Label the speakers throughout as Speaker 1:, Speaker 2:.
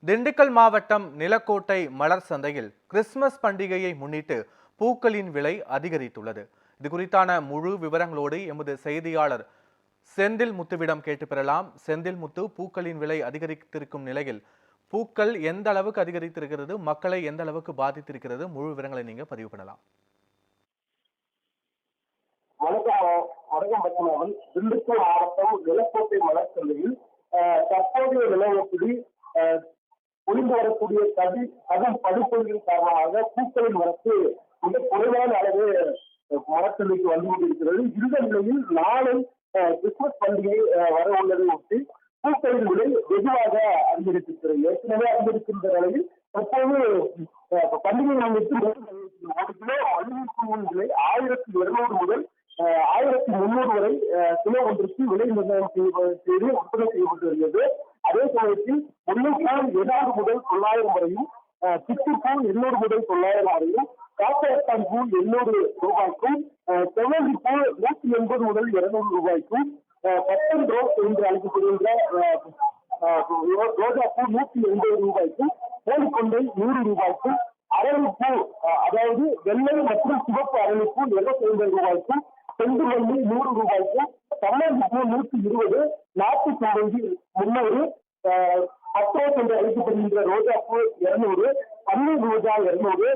Speaker 1: திண்டுக்கல் மாவட்டம் நிலக்கோட்டை மலர் சந்தையில் கிறிஸ்துமஸ் பண்டிகையை முன்னிட்டு பூக்களின் விலை அதிகரித்துள்ளது. இது குறித்தான முழு விவரங்களோடு எமது செய்தியாளர் செந்தில் முத்துவிடம் கேட்டு பெறலாம். செந்தில் முத்து, பூக்களின் விலை அதிகரித்திருக்கும் நிலையில் பூக்கள் எந்த அளவுக்கு அதிகரித்திருக்கிறது, மக்களை எந்த அளவுக்கு பாதித்திருக்கிறது, முழு விவரங்களை நீங்க பதிவு பண்ணலாம்.
Speaker 2: வணக்கம் பத்மநாபன். திண்டுக்கல் மாவட்டம் நிலக்கோட்டை மலர் சந்தையில் தற்போதைய நிலவரப்படி ஒளிந்து வரக்கூடிய கடும் படுகொலியின் காரணமாக பூக்களின் வரத்து மிக குறைவான அளவு மரச்சந்தைக்கு வந்து கொண்டிருக்கிறது. இந்த நிலையில் நாளை கிறிஸ்துமஸ் பண்டிகை வர உள்ளதை ஒட்டி பூக்களின் விலை வெகுவாக அதிகரித்திருக்கிறது. ஏற்கனவே அதிகரிக்கின்ற நிலையில் தற்போது பண்டிகை முன்னிட்டு 1 கிலோ மல்லிகைப்பூவின் விலை 1200 முதல் 1300 வரை கிலோ ஒன்றுக்கு விலை நிர்ணயம் செய்து விற்பனை செய்யப்பட்டு வருகிறது. அதே சமயத்தில் முல்லைப்பூ 700 முதல் 900 வரையும், சித்திப்பூ 800 முதல் 900 வரையும், காக்கரட்டான் பூ 800 ரூபாய்க்கும், செவ்வந்திப்பூ 180 முதல் 200 ரூபாய்க்கும், பட்டன் ரோஸ் என்று அழைக்கப்படுகின்ற ரோஜா பூ 180 ரூபாய்க்கும், கோழிக்கொண்டை 100 ரூபாய்க்கும், அரளிப்பூ அதாவது வெள்ளை மற்றும் சிவப்பு அரளிப்பூ 75 ரூபாய்க்கும், செண்டுமல்லி 100 ரூபாய்க்கும், சம்மந்திப்பூ 120, நாட்டு சாமந்தி 300, பட்ரோஸ் என்று அழைக்கப்படுகின்ற ரோஜா பூ 200, பன்னீர் ரோஜா 200.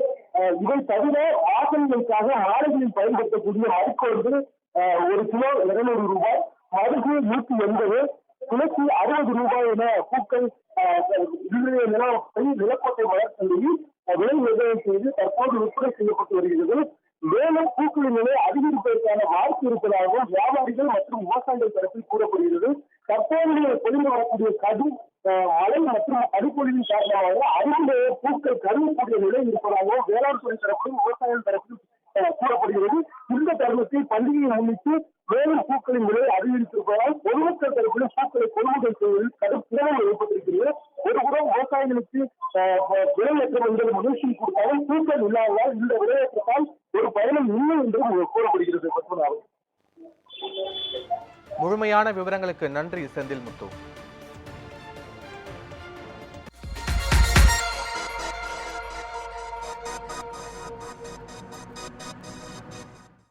Speaker 2: இதை தவிர வாசனைகளுக்காக மாலைகளில் பயன்படுத்தக்கூடிய மறுக்கொண்டு 1 கிலோ 200 ரூபாய், மருகு 180, துளசி 60 ரூபாய் என பூக்கள் நிலக்கோட்டை மலர் சந்தையில் விலை நிர்ணயம் செய்து தற்போது விற்பனை செய்யப்பட்டு வருகிறது. மேலும் பூக்களின் விலை அதிகரிப்பதற்கான வாய்ப்பு இருப்பதாகவும் வியாபாரிகள் மற்றும் விவசாயிகள் தரப்பில் கூறப்படுகிறது. தற்போது பொழிந்து வரக்கூடிய கடும் மழை மற்றும் பனிப்பொழிவின் காரணமாக அதிக பூக்கள் கருவக்கூடிய நிலை இருப்பதாகவும் வேளாண் துறை தரப்பிலும் விவசாயிகள் தரப்பிலும் கூறப்படுகிறது. இந்த தருணத்தில் பண்டிகையை முன்னிட்டு மேலும் பூக்களின் விலை அதிகரித்திருப்பதால் பொதுமக்கள் தரப்பிலும் பூக்களை கொள்முதல் செய்வதில் கடும் சிரமம் ஏற்பட்டிருக்கிறது. ஒருபுறம் விவசாயிகளுக்கு விலையேற்றம் என்பது மகிழ்ச்சி கொடுத்தாலும் பூக்கள் இல்லாததால் இந்த விலையேற்றத்தால் ஒரு பயணம் இல்லை என்றும் கூறப்படுகிறது.
Speaker 1: முழுமையான விவரங்களுக்கு நன்றி செந்தில் முத்து.